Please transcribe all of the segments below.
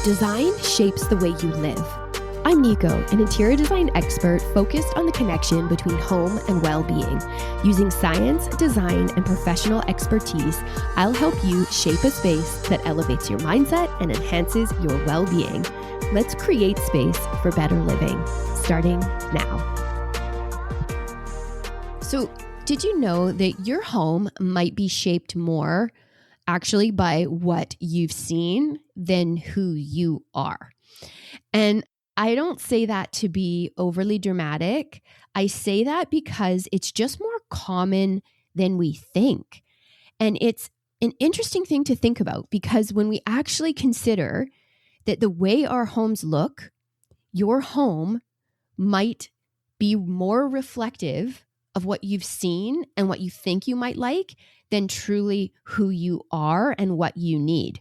Design shapes the way you live. I'm Nico, an interior design expert focused on the connection between home and well-being. Using science, design, and professional expertise, I'll help you shape a space that elevates your mindset and enhances your well-being. Let's create space for better living, starting now. So, did you know that your home might be shaped more actually by what you've seen than who you are? And I don't say that to be overly dramatic. I say that because it's just more common than we think. And it's an interesting thing to think about because when we actually consider that the way our homes look, your home might be more reflective of what you've seen and what you think you might like than truly who you are and what you need.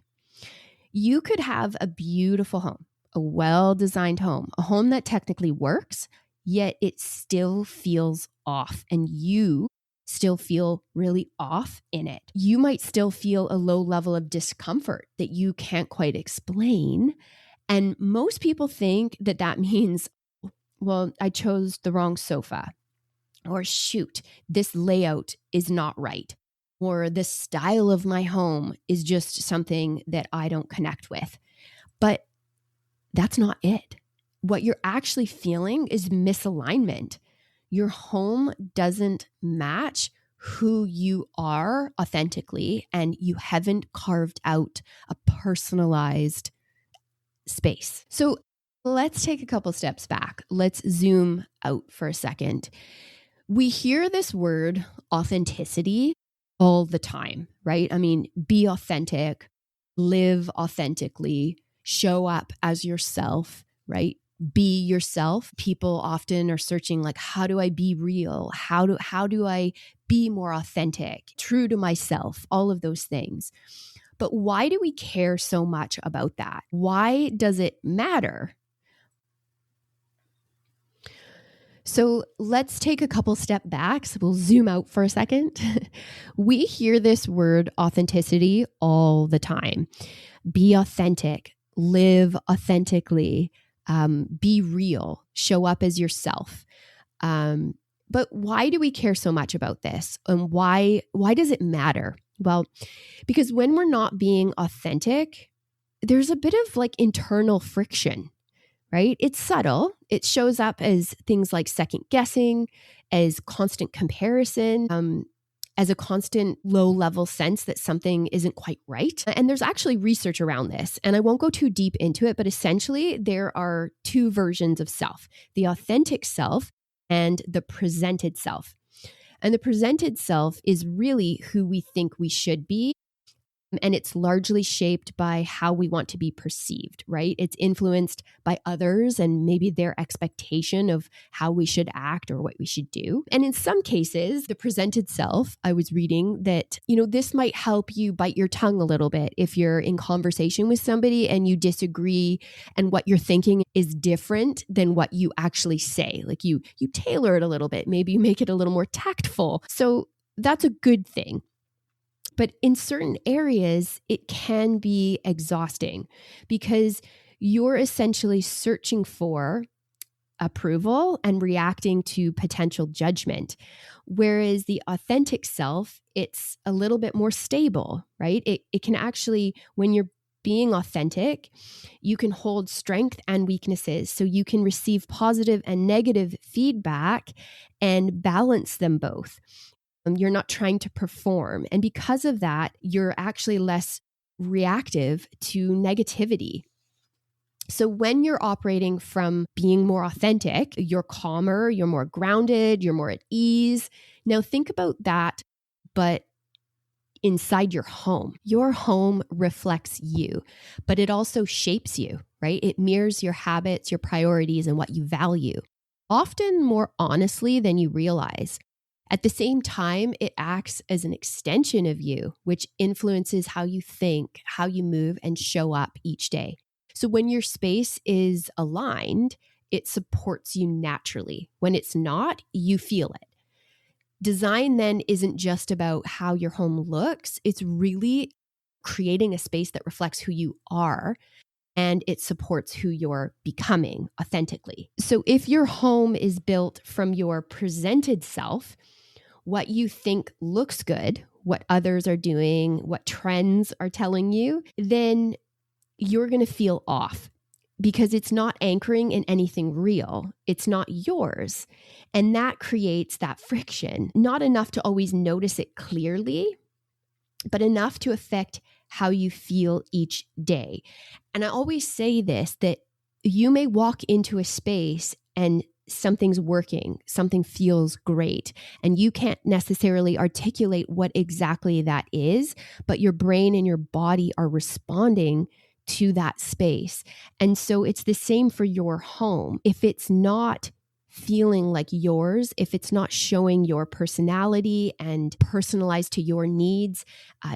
You could have a beautiful home, a well-designed home, a home that technically works, yet it still feels off and you still feel really off in it. You might still feel a low level of discomfort that you can't quite explain. And most people think that that means, well, I chose the wrong sofa, or shoot, this layout is not right, or the style of my home is just something that I don't connect with. But that's not it. What you're actually feeling is misalignment. Your home doesn't match who you are authentically, and you haven't carved out a personalized space. So let's take a couple steps back. Let's zoom out for a second. We hear this word authenticity all the time, right? I mean, be authentic, live authentically, show up as yourself, right? Be yourself. People often are searching like, how do I be real? How do I be more authentic, true to myself, all of those things. But why do we care so much about that? Why does it matter? So let's take a couple step backs. We'll zoom out for a second. We hear this word authenticity all the time. Be authentic, live authentically, be real, show up as yourself. But why do we care so much about this? And why does it matter? Well, because when we're not being authentic, there's a bit of like internal friction, right? It's subtle. It shows up as things like second guessing, as constant comparison, as a constant low level sense that something isn't quite right. And there's actually research around this, and I won't go too deep into it, but essentially there are two versions of self, the authentic self and the presented self. And the presented self is really who we think we should be. And it's largely shaped by how we want to be perceived, right? It's influenced by others and maybe their expectation of how we should act or what we should do. And in some cases, the presented self, I was reading that, this might help you bite your tongue a little bit if you're in conversation with somebody and you disagree and what you're thinking is different than what you actually say. Like you tailor it a little bit, maybe you make it a little more tactful. So that's a good thing. But in certain areas, it can be exhausting because you're essentially searching for approval and reacting to potential judgment. Whereas the authentic self, it's a little bit more stable, right? It can actually, when you're being authentic, you can hold strength and weaknesses. So you can receive positive and negative feedback and balance them both. You're not trying to perform. And because of that, you're actually less reactive to negativity. So when you're operating from being more authentic, you're calmer, you're more grounded, you're more at ease. Now think about that, but inside your home. Your home reflects you, but it also shapes you, right? It mirrors your habits, your priorities, and what you value, often more honestly than you realize. At the same time, it acts as an extension of you, which influences how you think, how you move, and show up each day. So when your space is aligned, it supports you naturally. When it's not, you feel it. Design then isn't just about how your home looks. It's really creating a space that reflects who you are and it supports who you're becoming authentically. So if your home is built from your presented self, what you think looks good, what others are doing, what trends are telling you, then you're going to feel off because it's not anchoring in anything real. It's not yours. And that creates that friction, not enough to always notice it clearly, but enough to affect how you feel each day. And I always say this, that you may walk into a space and something's working, something feels great, and you can't necessarily articulate what exactly that is, but your brain and your body are responding to that space. And so it's the same for your home. If it's not feeling like yours, if it's not showing your personality and personalized to your needs,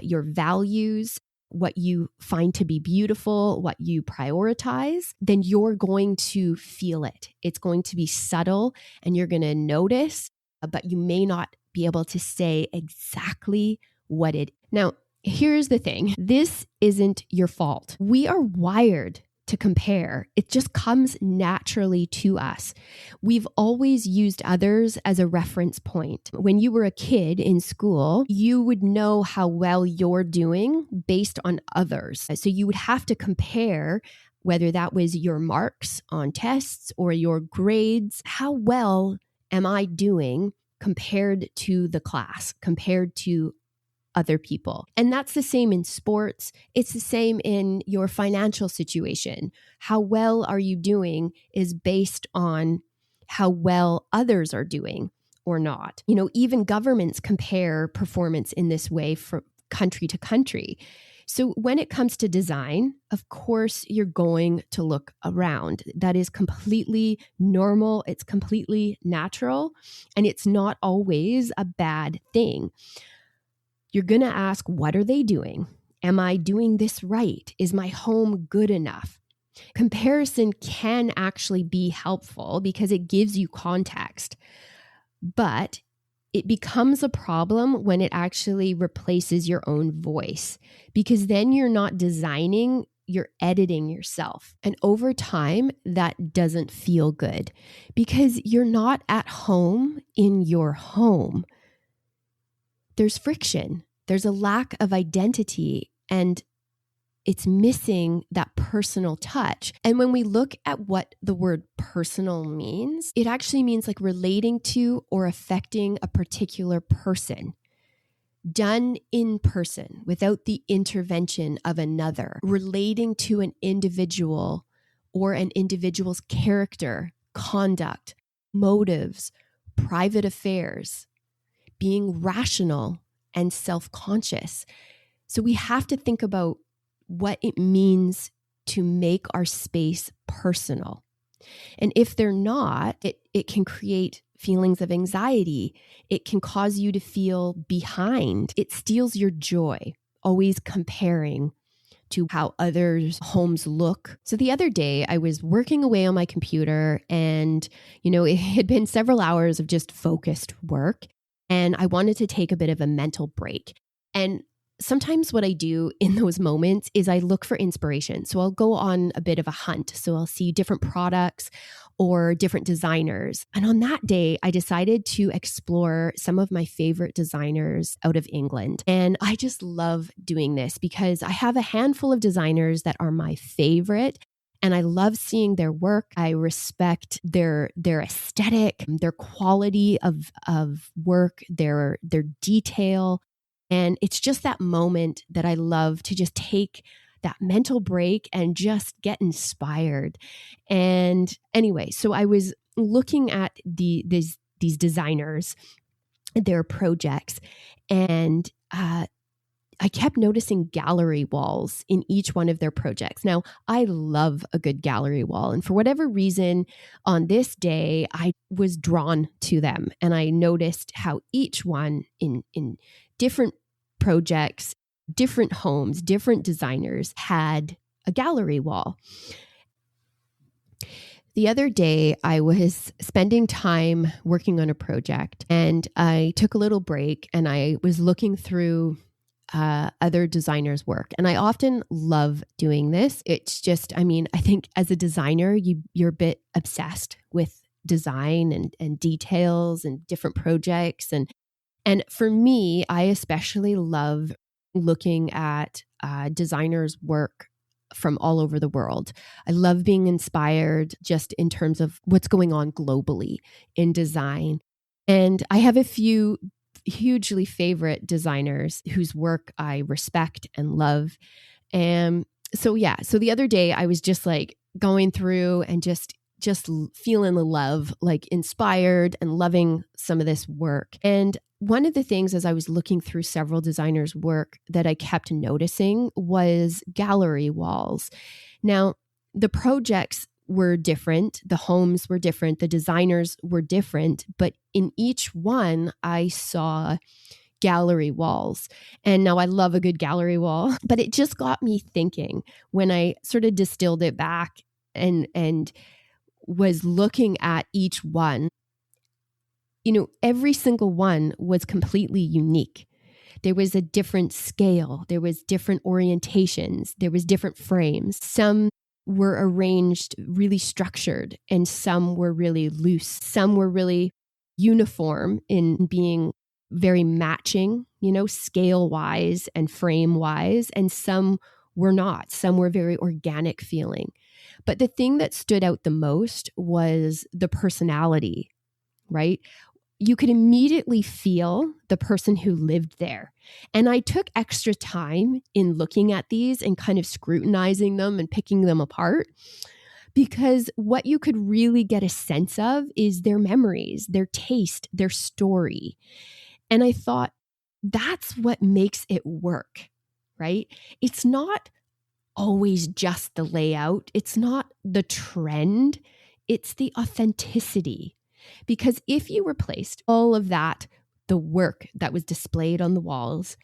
your values, what you find to be beautiful, what you prioritize, then you're going to feel it. It's going to be subtle and you're going to notice, but you may not be able to say exactly what it is. Now, here's the thing. This isn't your fault. We are wired to compare. It just comes naturally to us. We've always used others as a reference point. When you were a kid in school, you would know how well you're doing based on others. So you would have to compare whether that was your marks on tests or your grades. How well am I doing compared to the class, compared to other people? And that's the same in sports. It's the same in your financial situation. How well are you doing is based on how well others are doing or not. You know, even governments compare performance in this way from country to country. So when it comes to design, of course, you're going to look around. That is completely normal. It's completely natural, and it's not always a bad thing. You're going to ask, what are they doing? Am I doing this right? Is my home good enough? Comparison can actually be helpful because it gives you context, but it becomes a problem when it actually replaces your own voice, because then you're not designing, you're editing yourself. And over time, that doesn't feel good because you're not at home in your home. There's friction, there's a lack of identity, and it's missing that personal touch. And when we look at what the word personal means, it actually means like relating to or affecting a particular person, done in person without the intervention of another, relating to an individual or an individual's character, conduct, motives, private affairs, being rational and self-conscious. So we have to think about what it means to make our space personal. And if they're not, it can create feelings of anxiety. It can cause you to feel behind. It steals your joy, always comparing to how others' homes look. So the other day I was working away on my computer and, it had been several hours of just focused work. And I wanted to take a bit of a mental break. And sometimes what I do in those moments is I look for inspiration. So I'll go on a bit of a hunt. So I'll see different products or different designers. And on that day, I decided to explore some of my favorite designers out of England. And I just love doing this because I have a handful of designers that are my favorite. And I love seeing their work. I respect their aesthetic, their quality of work, their detail. And it's just that moment that I love to just take that mental break and just get inspired. And anyway, so I was looking at these designers, their projects, and I kept noticing gallery walls in each one of their projects. Now, I love a good gallery wall. And for whatever reason, on this day, I was drawn to them. And I noticed how each one in different projects, different homes, different designers had a gallery wall. The other day, I was spending time working on a project and I took a little break and I was looking through other designers' work. And I often love doing this. It's just, I mean, I think as a designer, you're a bit obsessed with design and details and different projects. And for me, I especially love looking at designers' work from all over the world. I love being inspired just in terms of what's going on globally in design. And I have a few hugely favorite designers whose work I respect and love. And so the other day I was just like going through and just feeling the love, like inspired and loving some of this work. And one of the things as I was looking through several designers' work that I kept noticing was gallery walls. Now, the projects were different, the homes were different, the designers were different, but in each one I saw gallery walls. And now I love a good gallery wall, but it just got me thinking when I sort of distilled it back and was looking at each one. Every single one was completely unique. There was a different scale. There was different orientations. There was different frames. Some were arranged really structured and some were really loose. Some were really uniform in being very matching, scale-wise and frame-wise. And some were not. Some were very organic feeling. But the thing that stood out the most was the personality, right? You could immediately feel the person who lived there. And I took extra time in looking at these and kind of scrutinizing them and picking them apart, because what you could really get a sense of is their memories, their taste, their story. And I thought, that's what makes it work, right? It's not always just the layout. It's not the trend. It's the authenticity. Because if you replaced all of that, the work that was displayed on the walls,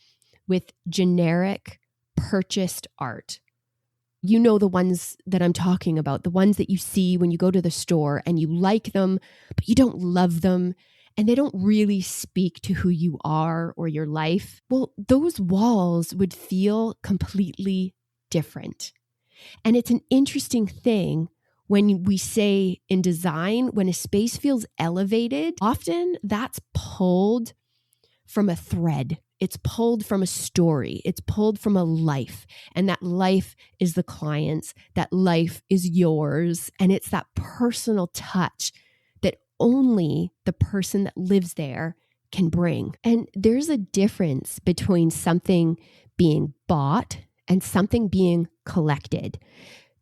with generic purchased art, the ones that I'm talking about, the ones that you see when you go to the store and you like them, but you don't love them, and they don't really speak to who you are or your life, well, those walls would feel completely different. And it's an interesting thing when we say in design, when a space feels elevated, often that's pulled from a thread. It's pulled from a story. It's pulled from a life. And that life is the client's. That life is yours. And it's that personal touch that only the person that lives there can bring. And there's a difference between something being bought and something being collected.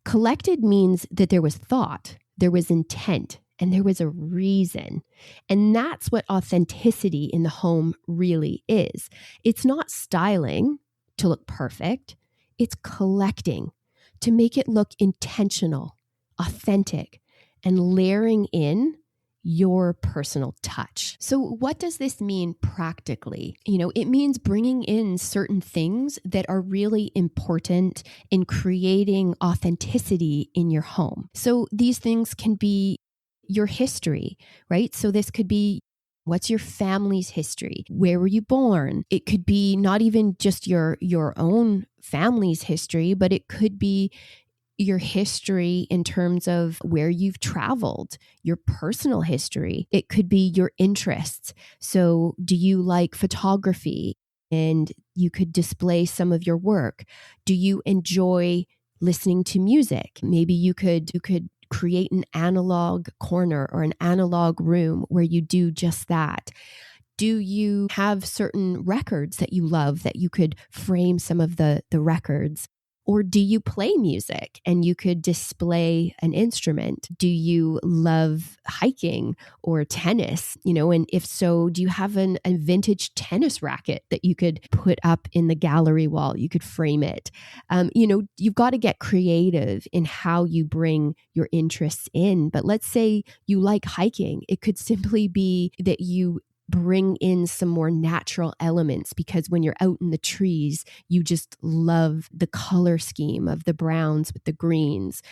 Collected means that there was thought, there was intent, and there was a reason. And that's what authenticity in the home really is. It's not styling to look perfect. It's collecting to make it look intentional, authentic, and layering in your personal touch. So what does this mean practically? It means bringing in certain things that are really important in creating authenticity in your home. So these things can be your history, right? So this could be, what's your family's history? Where were you born? It could be not even just your own family's history, but it could be your history in terms of where you've traveled, your personal history. It could be your interests. So do you like photography? And you could display some of your work. Do you enjoy listening to music? Maybe you could create an analog corner or an analog room where you do just that. Do you have certain records that you love that you could frame some of the records? Or do you play music and you could display an instrument? Do you love hiking or tennis? And if so, do you have a vintage tennis racket that you could put up in the gallery wall? You could frame it. You've got to get creative in how you bring your interests in. But let's say you like hiking. It could simply be that you bring in some more natural elements, because when you're out in the trees, you just love the color scheme of the browns with the greens,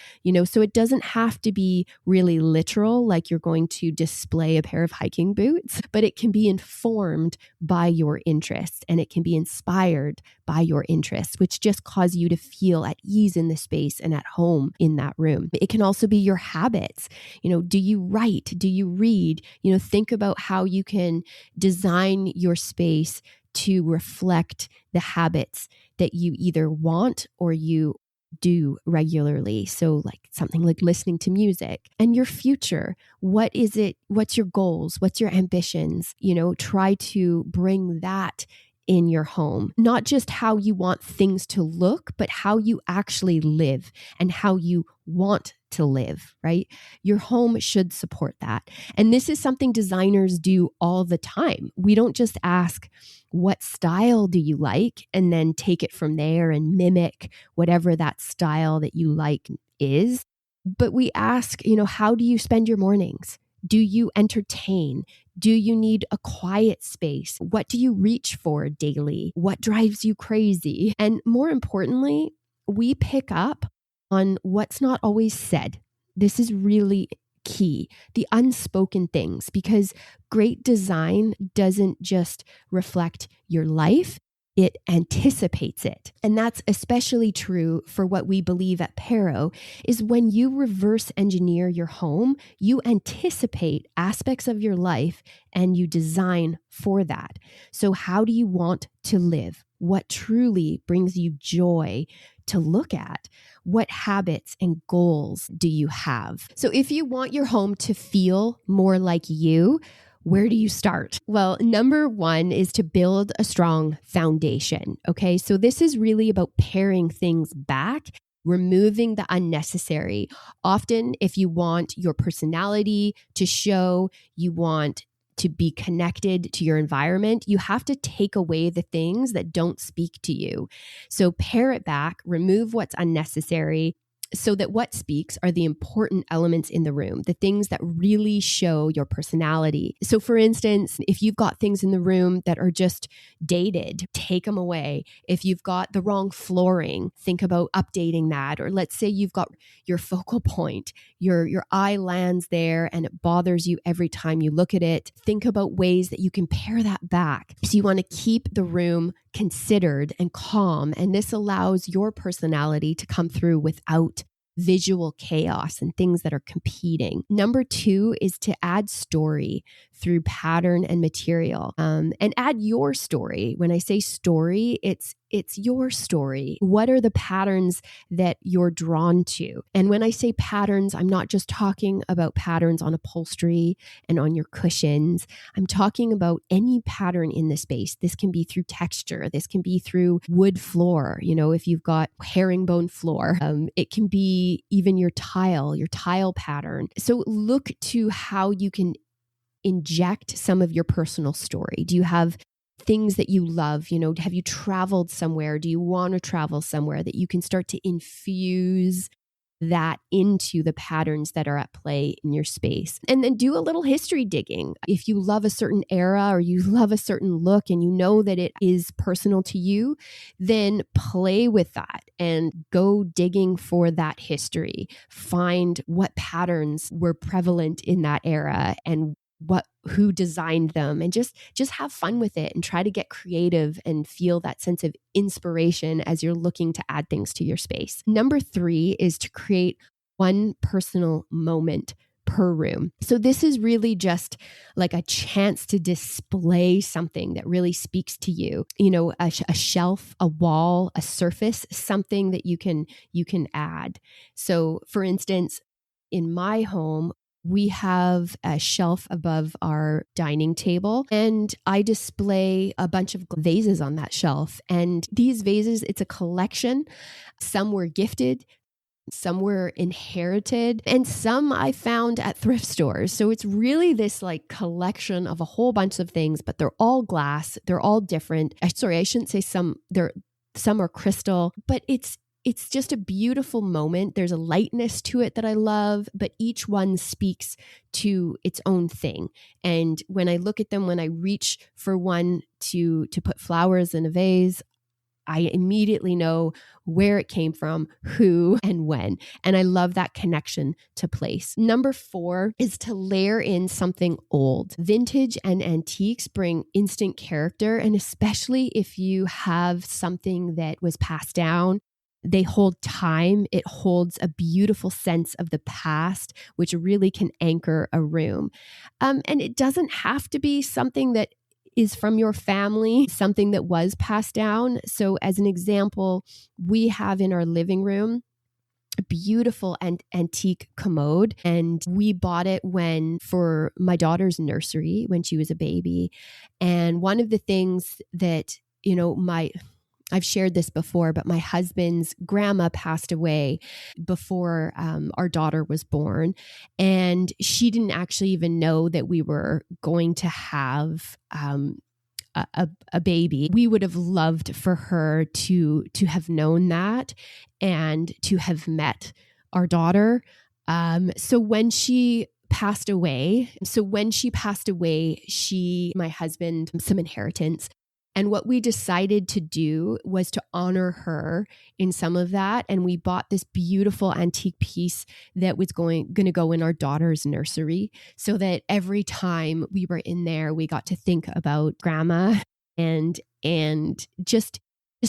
so it doesn't have to be really literal, like you're going to display a pair of hiking boots, but it can be informed by your interests and it can be inspired by your interests, which just cause you to feel at ease in the space and at home in that room. It can also be your habits. Do you write? Do you read? Think about how you can design your space to reflect the habits that you either want or you do regularly. So like something like listening to music. And your future, what is it? What's your goals? What's your ambitions? Try to bring that in your home, not just how you want things to look, but how you actually live and how you want to live, right? Your home should support that. And this is something designers do all the time. We don't just ask, what style do you like? And then take it from there and mimic whatever that style that you like is. But we ask, how do you spend your mornings? Do you entertain? Do you need a quiet space? What do you reach for daily? What drives you crazy? And more importantly, we pick up on what's not always said. This is really key, the unspoken things, because great design doesn't just reflect your life, it anticipates it. And that's especially true for what we believe at Pero, is when you reverse engineer your home, you anticipate aspects of your life and you design for that. So how do you want to live? What truly brings you joy to look at? What habits and goals do you have? So if you want your home to feel more like you, where do you start? Well, number one is to build a strong foundation. Okay, so this is really about paring things back, removing the unnecessary. Often, if you want your personality to show, you want to be connected to your environment, you have to take away the things that don't speak to you. So pare it back, remove what's unnecessary, so that what speaks are the important elements in the room, the things that really show your personality. So for instance, if you've got things in the room that are just dated, take them away. If you've got the wrong flooring, think about updating that. Or let's say you've got your focal point, your eye lands there and it bothers you every time you look at it. Think about ways that you can pare that back. So you want to keep the room considered and calm, and this allows your personality to come through without visual chaos and things that are competing. Number two is to add story through pattern and material, and add your story. When I say story, it's your story. What are the patterns that you're drawn to? And when I say patterns, I'm not just talking about patterns on upholstery and on your cushions. I'm talking about any pattern in the space. This can be through texture. This can be through wood floor. If you've got herringbone floor, it can be even your tile pattern. So look to how you can inject some of your personal story. Do you have things that you love? Have you traveled somewhere? Do you want to travel somewhere that you can start to infuse that into the patterns that are at play in your space? And then do a little history digging. If you love a certain era or you love a certain look and you know that it is personal to you, then play with that and go digging for that history. Find what patterns were prevalent in that era and who designed them, and just have fun with it and try to get creative and feel that sense of inspiration as you're looking to add things to your space. Number three is to create one personal moment per room. So this is really just like a chance to display something that really speaks to you. A shelf, a wall, a surface, something that you can add. So for instance, in my home, we have a shelf above our dining table, and I display a bunch of vases on that shelf. And these vases, it's a collection. Some were gifted, some were inherited, and some I found at thrift stores. So it's really this like collection of a whole bunch of things, but they're all glass. They're all different. Sorry, I shouldn't say some. Some are crystal, but it's just a beautiful moment. There's a lightness to it that I love, but each one speaks to its own thing. And when I look at them, when I reach for one to put flowers in a vase, I immediately know where it came from, who, and when. And I love that connection to place. Number 4 is to layer in something old. Vintage and antiques bring instant character, and especially if you have something that was passed down, they hold time. It holds a beautiful sense of the past, which really can anchor a room. And it doesn't have to be something that is from your family, something that was passed down. So as an example, we have in our living room a beautiful and antique commode, and we bought it for my daughter's nursery when she was a baby. And one of the things that, I've shared this before, but my husband's grandma passed away before our daughter was born. And she didn't actually even know that we were going to have a baby. We would have loved for her to have known that and to have met our daughter. So when she passed away, my husband, some inheritance. And what we decided to do was to honor her in some of that. And we bought this beautiful antique piece that was going to go in our daughter's nursery, so that every time we were in there, we got to think about grandma and just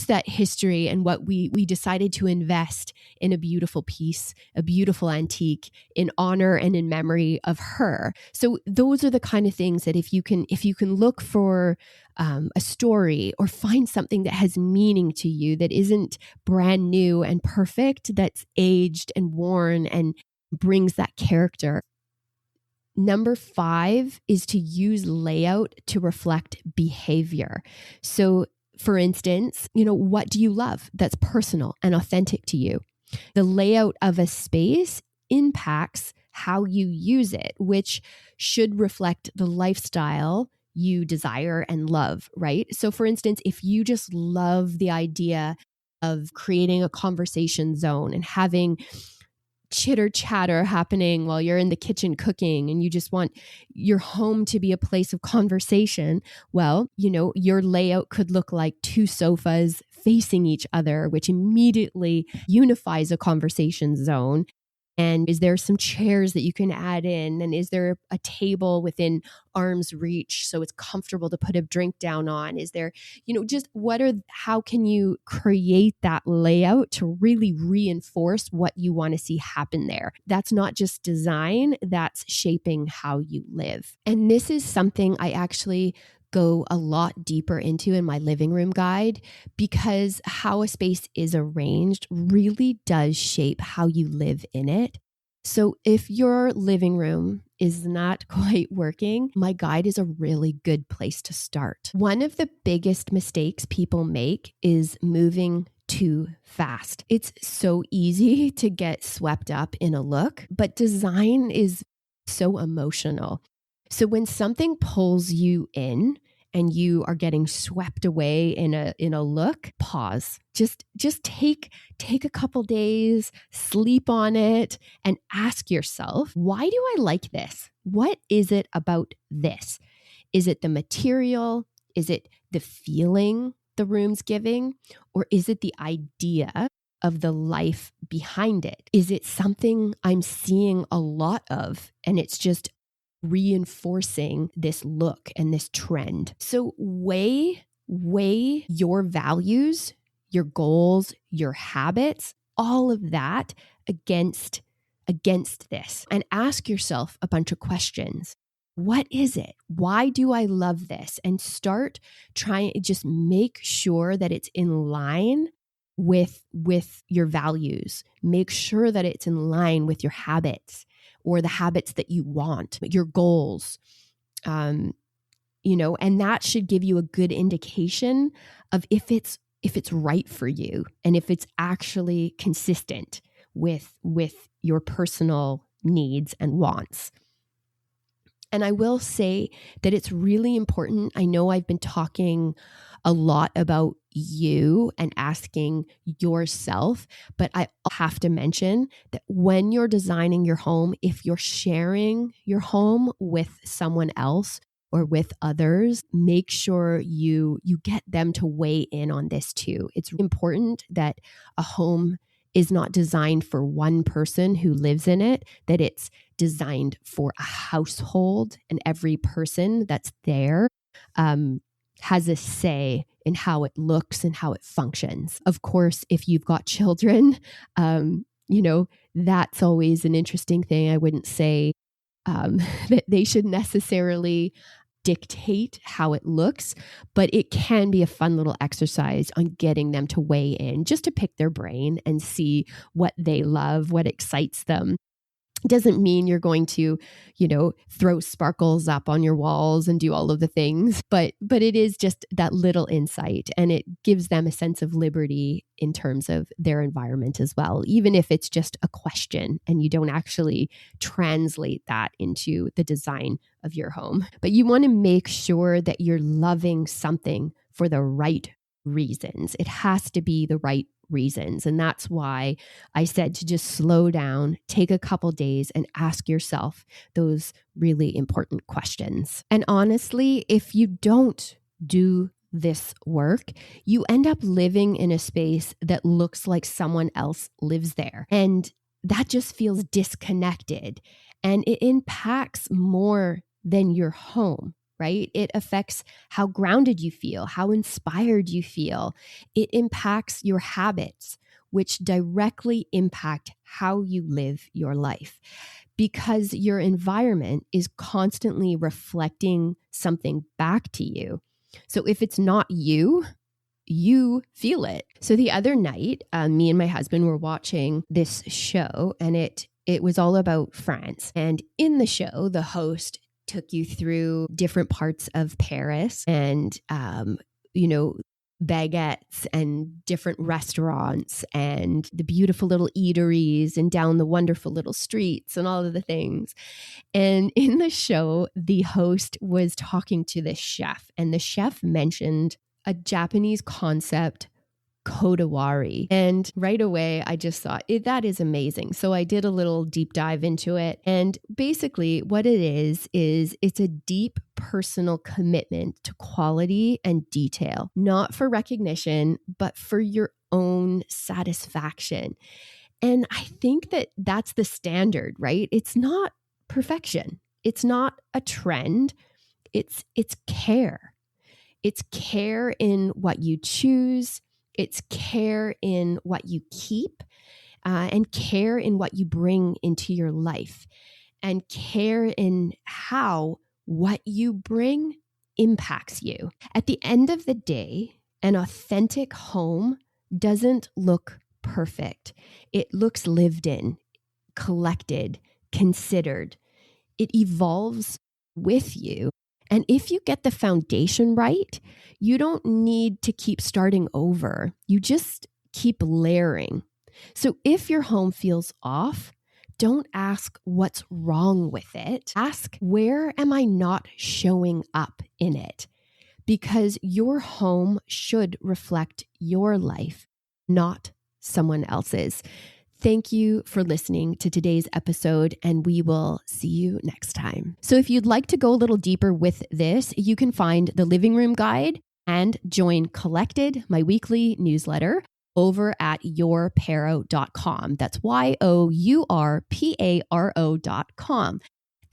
that history, and what we decided to invest in a beautiful piece, a beautiful antique in honor and in memory of her. So those are the kind of things that if you can look for a story or find something that has meaning to you, that isn't brand new and perfect, that's aged and worn and brings that character. Number 5 is to use layout to reflect behavior. So for instance, what do you love that's personal and authentic to you? The layout of a space impacts how you use it, which should reflect the lifestyle you desire and love, right? So for instance, if you just love the idea of creating a conversation zone and having chitter chatter happening while you're in the kitchen cooking, and you just want your home to be a place of conversation, well, your layout could look like 2 sofas facing each other, which immediately unifies a conversation zone. And is there some chairs that you can add in? And is there a table within arm's reach so it's comfortable to put a drink down on? Is there, how can you create that layout to really reinforce what you want to see happen there? That's not just design, that's shaping how you live. And this is something I actually go a lot deeper into in my living room guide, because how a space is arranged really does shape how you live in it. So if your living room is not quite working, my guide is a really good place to start. One of the biggest mistakes people make is moving too fast. It's so easy to get swept up in a look, but design is so emotional. So when something pulls you in and you are getting swept away in a look, pause. Just take a couple days, sleep on it, and ask yourself, why do I like this? What is it about this? Is it the material? Is it the feeling the room's giving? Or is it the idea of the life behind it? Is it something I'm seeing a lot of and it's just reinforcing this look and this trend? So weigh your values, your goals, your habits, all of that against this, and ask yourself a bunch of questions. What is it? Why do I love this? And start trying to just make sure that it's in line with your values. Make sure that it's in line with your habits, or the habits that you want, your goals, and that should give you a good indication of if it's right for you and if it's actually consistent with your personal needs and wants. And I will say that it's really important. I know I've been talking a lot about you and asking yourself, but I have to mention that when you're designing your home, if you're sharing your home with someone else, or with others, make sure you get them to weigh in on this too. It's important that a home is not designed for one person who lives in it, that it's designed for a household, and every person that's there has a say in how it looks and how it functions. Of course, if you've got children, that's always an interesting thing. I wouldn't say that they should necessarily dictate how it looks, but it can be a fun little exercise on getting them to weigh in, just to pick their brain and see what they love, what excites them. Doesn't mean you're going to, throw sparkles up on your walls and do all of the things, but it is just that little insight, and it gives them a sense of liberty in terms of their environment as well, even if it's just a question and you don't actually translate that into the design of your home. But you want to make sure that you're loving something for the right reasons. It has to be the right reasons. And that's why I said to just slow down, take a couple days and ask yourself those really important questions. And honestly, if you don't do this work, you end up living in a space that looks like someone else lives there. And that just feels disconnected. And it impacts more than your home, right? It affects how grounded you feel, how inspired you feel. It impacts your habits, which directly impact how you live your life, because your environment is constantly reflecting something back to you. So if it's not you, you feel it. So the other night, me and my husband were watching this show, and it was all about France. And in the show, the host took you through different parts of Paris and, baguettes and different restaurants and the beautiful little eateries and down the wonderful little streets and all of the things. And in the show, the host was talking to this chef, and the chef mentioned a Japanese concept, kodawari. And right away, I just thought, that is amazing. So I did a little deep dive into it. And basically what it is it's a deep personal commitment to quality and detail, not for recognition, but for your own satisfaction. And I think that that's the standard, right? It's not perfection. It's not a trend. It's care. It's care in what you choose. It's care in what you keep, and care in what you bring into your life, and care in how what you bring impacts you. At the end of the day, an authentic home doesn't look perfect. It looks lived in, collected, considered. It evolves with you. And if you get the foundation right, you don't need to keep starting over. You just keep layering. So if your home feels off, don't ask what's wrong with it. Ask, where am I not showing up in it? Because your home should reflect your life, not someone else's. Thank you for listening to today's episode, and we will see you next time. So if you'd like to go a little deeper with this, you can find the Living Room Guide and join Collected, my weekly newsletter, over at yourparo.com. That's yourparo.com.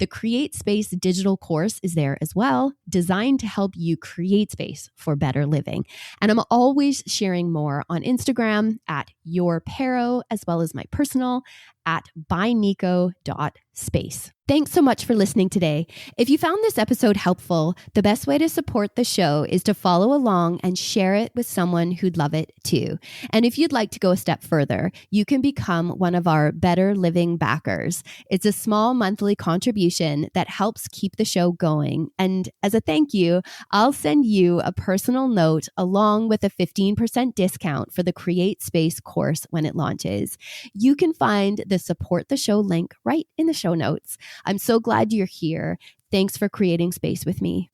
The Create Space digital course is there as well, designed to help you create space for better living. And I'm always sharing more on Instagram at yourparo, as well as my personal at bynico.space. Thanks so much for listening today. If you found this episode helpful, the best way to support the show is to follow along and share it with someone who'd love it too. And if you'd like to go a step further, you can become one of our Better Living backers. It's a small monthly contribution that helps keep the show going. And as a thank you, I'll send you a personal note along with a 15% discount for the Create Space course when it launches. You can find the support the show link right in the show notes. I'm so glad you're here. Thanks for creating space with me.